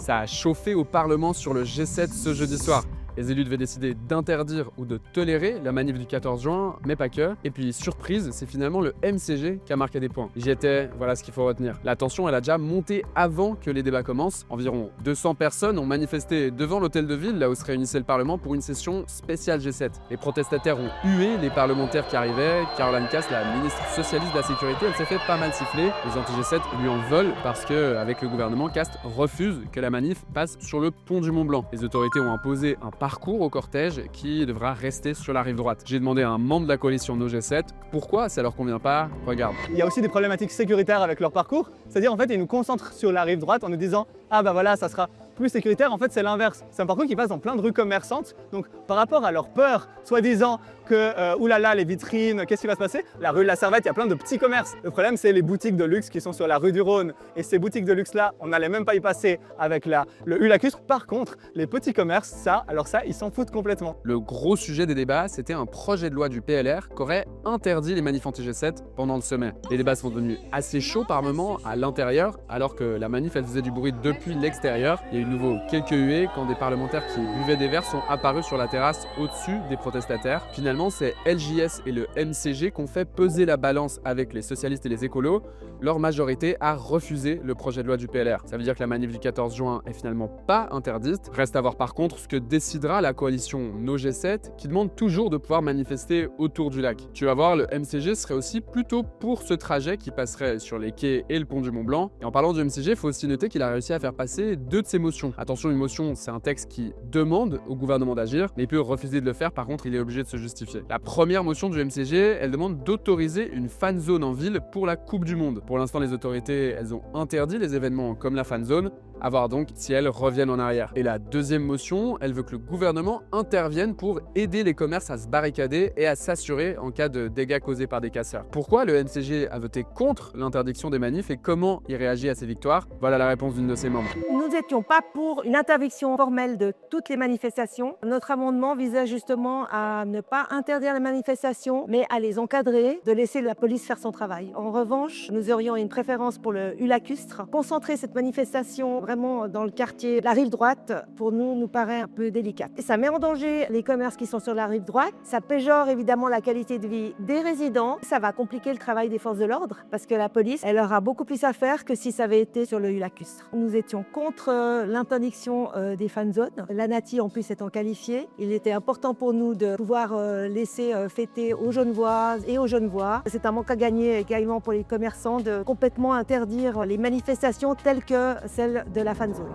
Ça a chauffé au Parlement sur le G7 ce jeudi soir. Les élus devaient décider d'interdire ou de tolérer la manif du 14 juin, mais pas que. Et puis, surprise, c'est finalement le MCG qui a marqué des points. J'y étais, voilà ce qu'il faut retenir. La tension, elle a déjà monté avant que les débats commencent. Environ 200 personnes ont manifesté devant l'hôtel de ville, là où se réunissait le Parlement, pour une session spéciale G7. Les protestataires ont hué les parlementaires qui arrivaient. Caroline Cass, la ministre socialiste de la Sécurité, elle s'est fait pas mal siffler. Les anti-G7 lui en veulent parce que, avec le gouvernement, Cast refuse que la manif passe sur le pont du Mont-Blanc. Les autorités ont imposé un parcours au cortège qui devra rester sur la rive droite. J'ai demandé à un membre de la coalition No G7 pourquoi ça leur convient pas. Regarde. Il y a aussi des problématiques sécuritaires avec leur parcours, c'est-à-dire en fait ils nous concentrent sur la rive droite en nous disant ah bah voilà ça sera plus sécuritaire. En fait c'est l'inverse, c'est un parcours qui passe dans plein de rues commerçantes, donc par rapport à leur peur, soi-disant que oulala les vitrines, qu'est-ce qui va se passer? La rue de la Servette, il y a plein de petits commerces. Le problème c'est les boutiques de luxe qui sont sur la rue du Rhône, et ces boutiques de luxe là, on n'allait même pas y passer avec le Hulacustre. Par contre, les petits commerces, ça ils s'en foutent complètement. Le gros sujet des débats, c'était un projet de loi du PLR qui aurait interdit les manifs anti-G7 pendant le sommet. Les débats sont devenus assez chauds par moments à l'intérieur, alors que la manif elle faisait du bruit depuis l'extérieur. Il y a eu de nouveau quelques huées quand des parlementaires qui buvaient des verres sont apparus sur la terrasse au-dessus des protestataires. Finalement, c'est LJS et le MCG qui ont fait peser la balance avec les socialistes et les écolos. Leur majorité a refusé le projet de loi du PLR. Ça veut dire que la manif du 14 juin est finalement pas interdite. Reste à voir par contre ce que décidera la coalition No G7 qui demande toujours de pouvoir manifester autour du lac. Tu vas voir, le MCG serait aussi plutôt pour ce trajet qui passerait sur les quais et le pont du Mont-Blanc. Et en parlant du MCG, il faut aussi noter qu'il a réussi à faire passer deux de ses motions. Attention, une motion, c'est un texte qui demande au gouvernement d'agir, mais il peut refuser de le faire, par contre, il est obligé de se justifier. La première motion du MCG, elle demande d'autoriser une fan zone en ville pour la Coupe du Monde. Pour l'instant, les autorités, elles ont interdit les événements comme la fan zone, à voir donc si elles reviennent en arrière. Et la deuxième motion, elle veut que le gouvernement intervienne pour aider les commerces à se barricader et à s'assurer en cas de dégâts causés par des casseurs. Pourquoi le MCG a voté contre l'interdiction des manifs et comment il réagit à ces victoires? Voilà la réponse d'une de ses membres. Nous n'étions pas pour une interdiction formelle de toutes les manifestations. Notre amendement visait justement à ne pas interdire les manifestations, mais à les encadrer, de laisser la police faire son travail. En revanche, nous aurions une préférence pour le Hulacustre. Concentrer cette manifestation vraiment dans le quartier, la rive droite, pour nous paraît un peu délicat. Et ça met en danger les commerces qui sont sur la rive droite. Ça péjore évidemment la qualité de vie des résidents. Ça va compliquer le travail des forces de l'ordre parce que la police, elle aura beaucoup plus à faire que si ça avait été sur le Hulacustre. Nous étions contre l'interdiction des fan zones. La Nati en plus étant qualifiée, il était important pour nous de pouvoir laisser fêter aux Genevoises et aux Genevois. C'est un manque à gagner également pour les commerçants de complètement interdire les manifestations telles que celles de la fan zone.